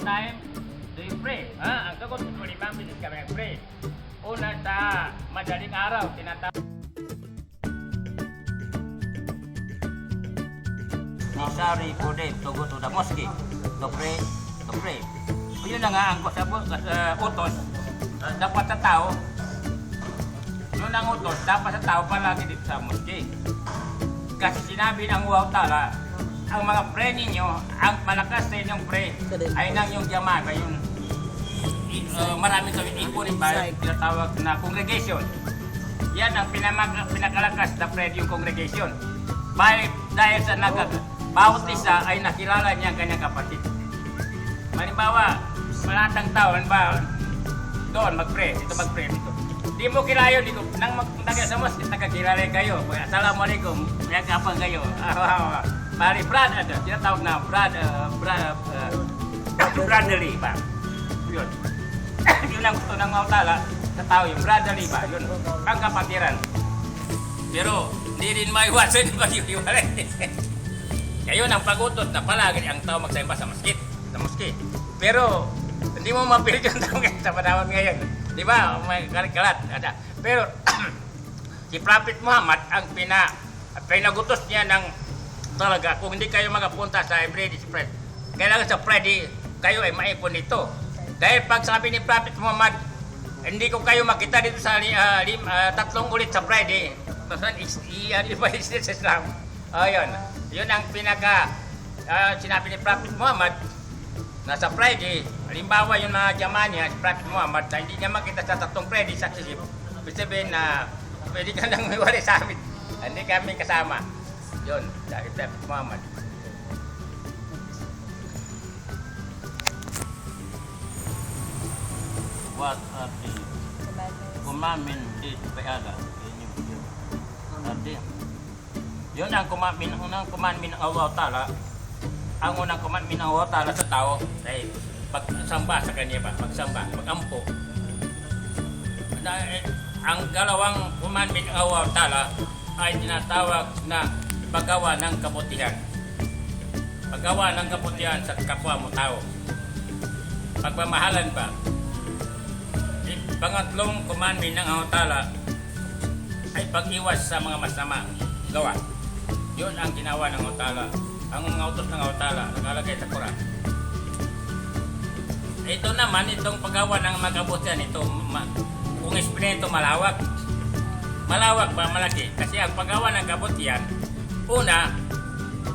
time do you pray? Ang sagot ko 5 minutes kami nag-pray. Una sa madaling araw, tinatawag. Necessary for them to go to the mosque to pray. Yun na nga ang utos dapat sa tao. Yun ang utos dapat sa tao palagi dito sa mosque. Kasi sinabi ng Allah Ta'ala, ang mga pray ninyo, ang malakas sa inyong pray ay nang yung jamaah, yung maraming kami ipunin ba, tinatawag na congregation. Yan ang pinakalakas na pray yung congregation. Dahil sa bawat isa ay nakilala niya ang kanyang kapatid. Halimbawa, malatang tao, halimbawa, doon mag-pray, dito mag-pray, dito. Di mo kilala yun, nang magtagay sa mosque, nakakilala kayo. Assalamualaikum, may kapang kayo. Mari brad, tinatawag na brotherly ba? Yun. Yun ang gusto ng Allah Ta'ala sa tao, yung brotherly ba? Yun, ang kapatiran. Pero, hindi rin maiwasan yung pag-iwalay. Ngayon ang pag-utos na palagi ang tao magsimba sa mosque. Pero hindi mo mapilit yung tao sa panahon ngayon. Di ba? May kalat. Pero si Prophet Muhammad ang pinagutos niya ng talaga kung hindi kayo magapunta sa everyday spread. Kailangan sa Friday kayo ay maipon dito. Dahil pag sabi ni Prophet Muhammad, hindi ko kayo makita dito sa 3 ulit sa Friday. Iba sa Islam. Ayun. Yun ang sinabi ni Prophet Muhammad na sa Friday, halimbawa yung mga jamaah niya, si Prophet Muhammad, na hindi niya makita sa 3 Friday successive, ibig sabihin na pwede ka nang iwalay sa amin. Hindi kami kasama. Yun, sa Prophet Muhammad. What are the commandments by Allah? Yun ang unang commandment ng Allah Ta'ala. Ang unang commandment ng Allah Ta'ala sa tao ay pagsamba sa kanya ba? Pagsamba, pagampo. Ang dalawang commandment ng Allah Ta'ala ay tinatawag na paggawa ng kabutihan. Paggawa ng kabutihan sa kapwa mo tao. Pagmamahalan ba? Pangatlong commandment ng Allah Ta'ala ay pag-iwas sa mga masama gawa. Yun ang ginawa ng Allah Ta'ala. Ang mga utos ng Allah Ta'ala nakalagay sa Quran. Ito naman, itong paggawa ng magkabutihan, ito, kung explain ito malawak. Malawak ba? Malaki. Kasi ang paggawa ng kabutihan, una,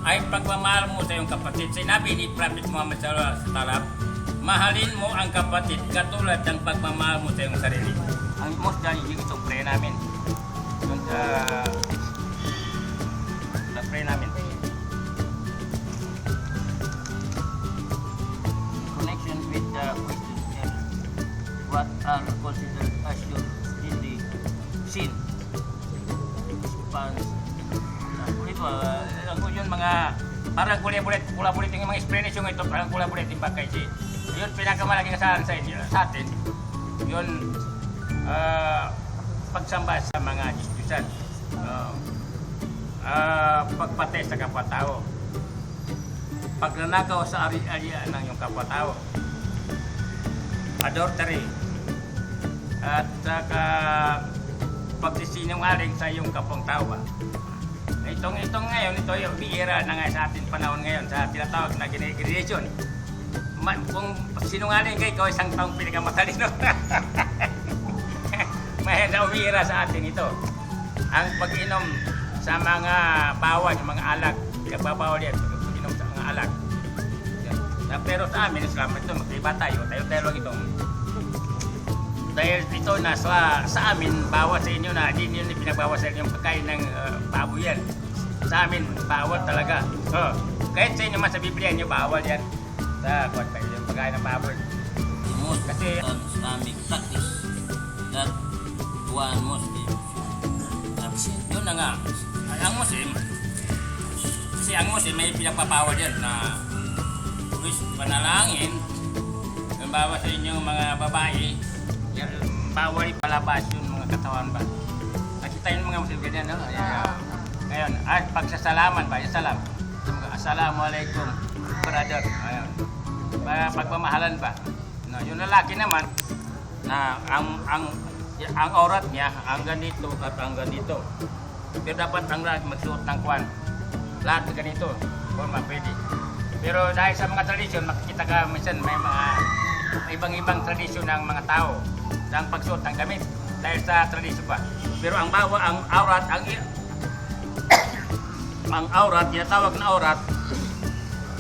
ay pagmamahal mo sa iyong kapatid. Sinabi ni Prophet Muhammad sallallahu alaihi wasallam, mahalin mo ang kapatid katulad ng pagmamahal mo sa iyong sarili. Ang most dahil yung itong pray namin. Yung pray namin. Connection with the question, what are considered as your daily sin? Ito, yun mga parang kulit yung mga explanation ito, parang kulit yung bagay si. Yun pinakamalaking kasalan sa atin. Yun pagsamba sa mga Diyosan. Pagpatay sa kapwa-tao, pagnanakaw sa ari-arian ng iyong kapwa-tao, adultery, at saka pagsisinungaling sa iyong kapwa-tao. Itong ngayon, ito yung bihira na nga sa ating panahon ngayon sa tinatawag na generation. Kung sinungaling kayo, ikaw isang taong pinakamatalino. Mahirap umihira sa atin ito. Ang pag-inom sa mga bawal, yung mga alak, pinagbabawal yan, pag-inom sa mga alak. Pero sa amin, Islam, ito, magkaiba tayo lang itong. Dahil ito na sa amin, bawal sa inyo na, hindi nyo pinagbawal sa inyo yung pagkain ng baboy yan. Sa amin, bawal talaga. Kahit sa inyo man sa Biblia nyo, bawal yan. Sa yung pagkain ng baboy. Kasi Islamic practice that one Muslim yun na nga, ang Muslim, kasi ang Muslim may pinagpapawal yan na panalangin, halimbawa sa inyong mga babae, bawal palabas yung mga katawan ba. Nakita yung mga Muslim ganyan, no? Ngayon, at pagsasalaman ba, salam. Assalamualaikum, brother. Ayun. pagmamahalan ba. No, yung lalaki naman, na ang orat niya, hanggang dito at hanggang dito. Pero dapat ang lalaki magsuot ng kwan. Lahat na ganito, kung pwede. Pero dahil sa mga tradisyon, makikita ka minsan may mga ibang tradisyon ng mga tao ng pagsuot ng gamit dahil sa tradisyon pa. Pero ang aurat, ang aurat, tinatawag na aurat,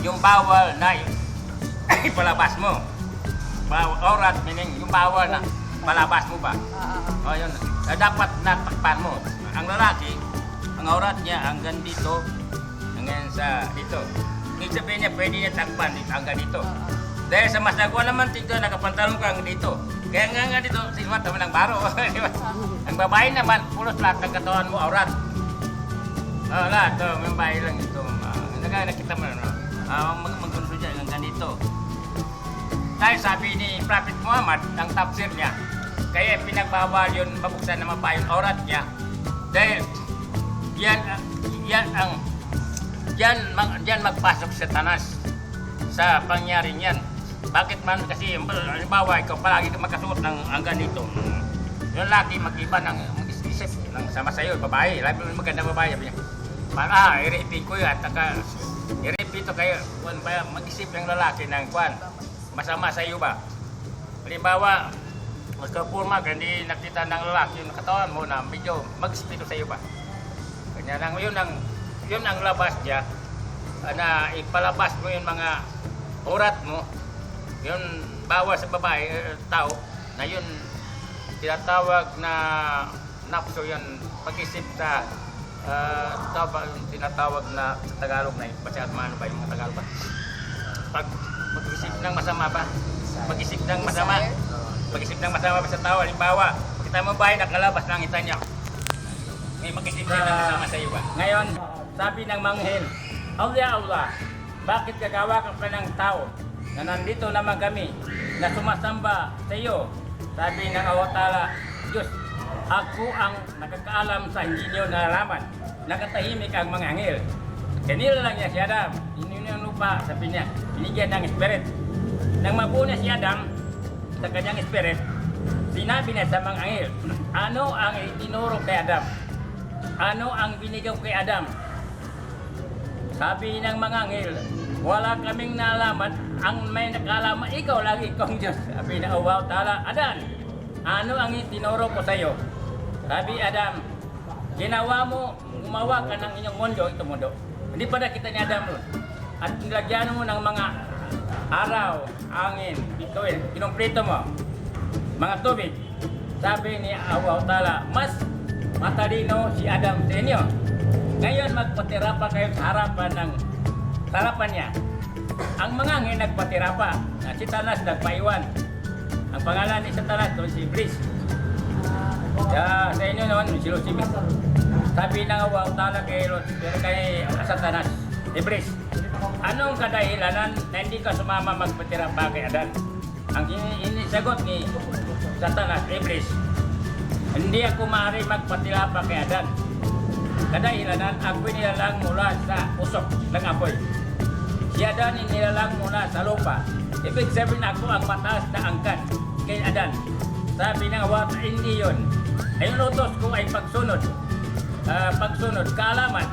yung bawal na ipalabas mo. Aurat meaning yung bawal na palabas mo ba. O yun, dapat natakpan mo. Ang lalaki, ang aurat niya hanggang dito, hanggang sa dito. Ibig sabihin niya, pwede niya takpan dito, hanggang dito. Dahil sa mas nagawa naman dito, nakapantalon ka hanggang dito. Kaya nga dito, sinumat naman ng baro. Ang babae naman, pulos lahat ng katawan mo, aurat. Lahat, may babae lang ito. Nakita mo na, magkunso dyan hanggang dito. Dahil sabi ni Prophet Muhammad, ang tafsir niya, kaya pinagbawal yun, mabuksan na mapa yung aurat niya. Dahil Diyan magpasok sa tanas sa pangyaring yan. Bakit man? Kasi halimbawa ikaw palagi ka makasuot ng hanggang dito. Yung laki mag-iba ng mag-isip ng sama sa'yo, babae. Labi mo maganda babae. I-repeat ko yan. I-repeat ko kayo. Mag-isip ng lalaki ng kwan. Masama sa'yo ba? Halimbawa, magkapurma, hindi nakita ng lalaki yung katawan mo na medyo mag-isipito sa'yo ba? Kanya lang, yun ang labas niya na ipalabas mo yung mga urat mo, yun bawal sa babae, tao, na yun tinatawag na napso yan, pag-isip sa tinatawag na sa Tagalog na basyat ano ba yung Tagalog ba? Pag-isip ng masama ba? Pag-isip ng masama? Pag-isip ng masama ba sa tao? Halimbawa, kita mo ba nakalabas ng ngita niya? May mag-isip siya ng masama sa iyo ba? Ngayon, sabi ng manghel, Allah, bakit gagawa ka pa ng tao na nandito naman kami na sumasamba sa iyo? Sabi ng Allah Ta'ala, Diyos, ako ang nakakaalam sa hindi niyo nalalaman. Nakatahimik ang mga anghel. Kanila lang niya si Adam, hindi niya lupa, sabi niya, binigyan ng spirit. Nang mabuo na si Adam sa kanyang spirit, sinabi niya sa mga anghel, ano ang itinuro kay Adam? Ano ang binigaw kay Adam? Sabi ng mga anghel, wala kaming nalaman, ang may nakalaman, ikaw lagi kong Diyos. Sabi na Allah Ta'ala, Adan, ano ang itinuro ko sa iyo? Sabi Adam, ginawa mo, gumawa ka ng inyong mundo, ito mundo. Hindi pa nakita ni Adam nun. At nilagyan mo ng mga araw, angin, bituin, kinumpleto mo, mga tubig. Sabi ni Allah Ta'ala, mas matalino si Adam sa inyo. Ngayon magpatira pa kayo sa harapan niya. Ang mga angin nagpatira pa. Si Satanas nagpaiwan. Ang pangalan ni Satanas doon si Iblis. Sa inyo noon, si Lucifer. Sabi ng Allah Ta'ala kay Satanas, Iblis, anong kadahilanan na hindi ka sumama magpatira pa kay Adan? Ang inisagot ni Satanas, Iblis, hindi ako maaari magpatira pa kay Adan. Kadahilanan, ako'y nilalang mula sa usok ng apoy. Si Adan nilalang mula sa lupa. Ibig sabihin ako ang mataas na angkan kay Adan. Sabi ng Allah, hindi yun. Ay utos ko ay pagsunod. Kaalaman.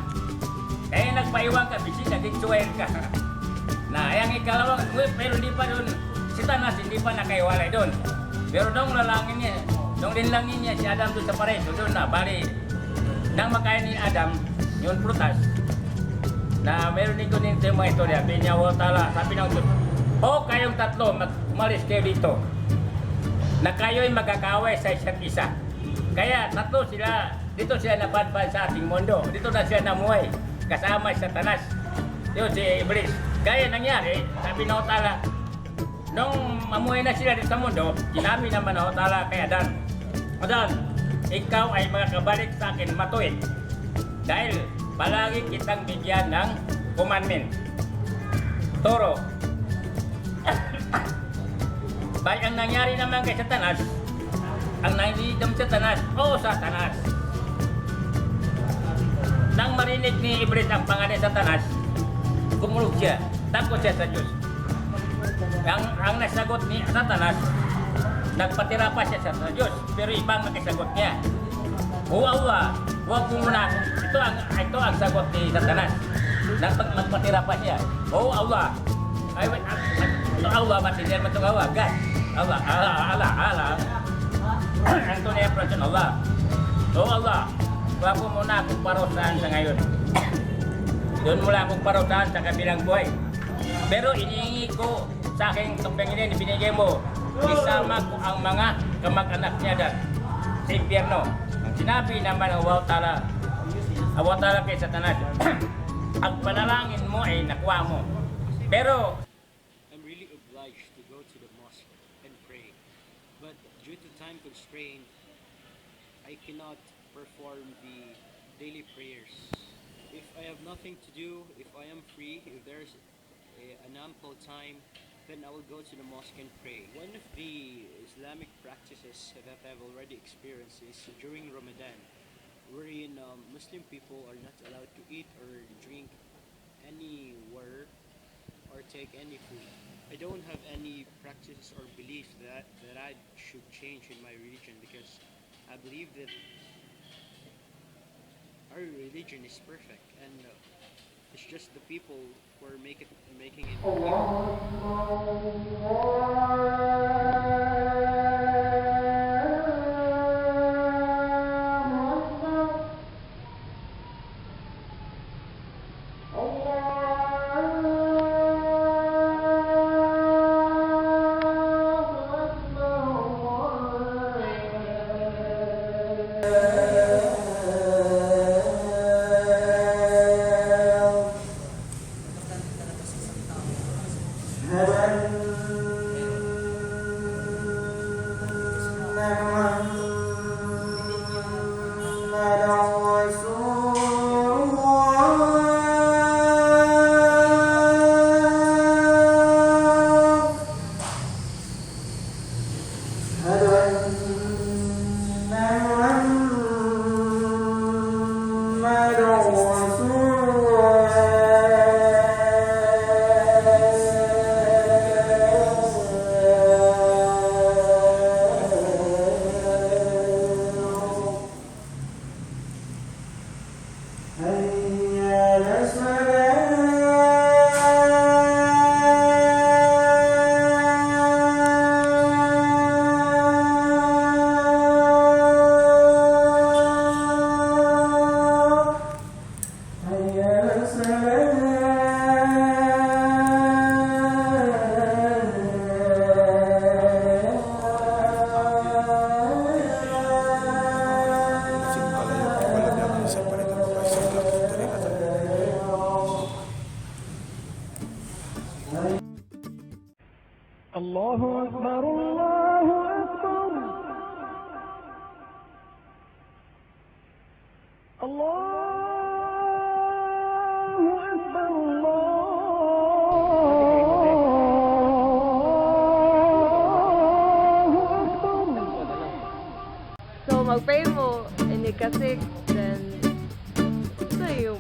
Kaya nagpaiwan ka, bisin naging suwer ka. Na ang ikalawang, pero hindi pa doon, si Satanas hindi pa nakaiwalay doon. Pero nung linlangin niya si Adam doon sa pareso, doon na, bali, nang makain ni Adam, yung prutas, na meron din ko din sa mga istorya, sabi ng Diyos, kayong tatlo, umalis kayo dito, na kayo'y magkakaway sa isa't isa. Kaya tatlo sila, dito sila napadpad sa ating mundo, dito na sila namuhay, kasama si Satanas, yun si Iblis. Kaya nangyari, sabi ng Allah, nung mamuhay na sila dito sa mundo, sinabi naman ng Allah kay Adan, Adan, ikaw ay makakabalik sa akin matuwid dahil palagi kitang bigyan ng commandment. Toro. Baik ang nangyari naman kay Satanas, ang nangyidam Satanas, Satanas. Nang marinig ni Iblis ang pangalan Satanas, gumulog siya, takot siya sa Diyos. ang nasagot ni Satanas, nagpatira pa siya sa Diyos, pero ibang nakasagot niya. O Allah, huwag mo muna ako. Ito ang sagot ni Satanas. Nagpatira pa siya. O Allah, ay, ito Allah, matindihan mo itong Allah, God. Allah. Ang tunay ang person, Allah. O Allah, huwag mo muna akong parusahan sa ngayon. Doon mula akong parusahan sa kabilang buhay. Pero iniingi ko sa aking Panginoon, ibinigay mo, isama ko ang mga kamag-anak niya dyan sa impyerno. Ang sinabi naman ng Allah Ta'ala kay Satanas, ang panalangin mo ay nakuha mo. Pero, I'm really obliged to go to the mosque and pray. But due to time constraint, I cannot perform the daily prayers. If I have nothing to do, if I am free, if there's an ample time, then I will go to the mosque and pray. One of the Islamic practices that I've already experienced is during Ramadan, wherein Muslim people are not allowed to eat or drink anywhere or take any food. I don't have any practice or belief that I should change in my religion, because I believe that our religion is perfect, and it's just the people who are making it الله أكبر الله أكبر الله أكبر الله أكبر. So, mag-pray mo, and then, ito yung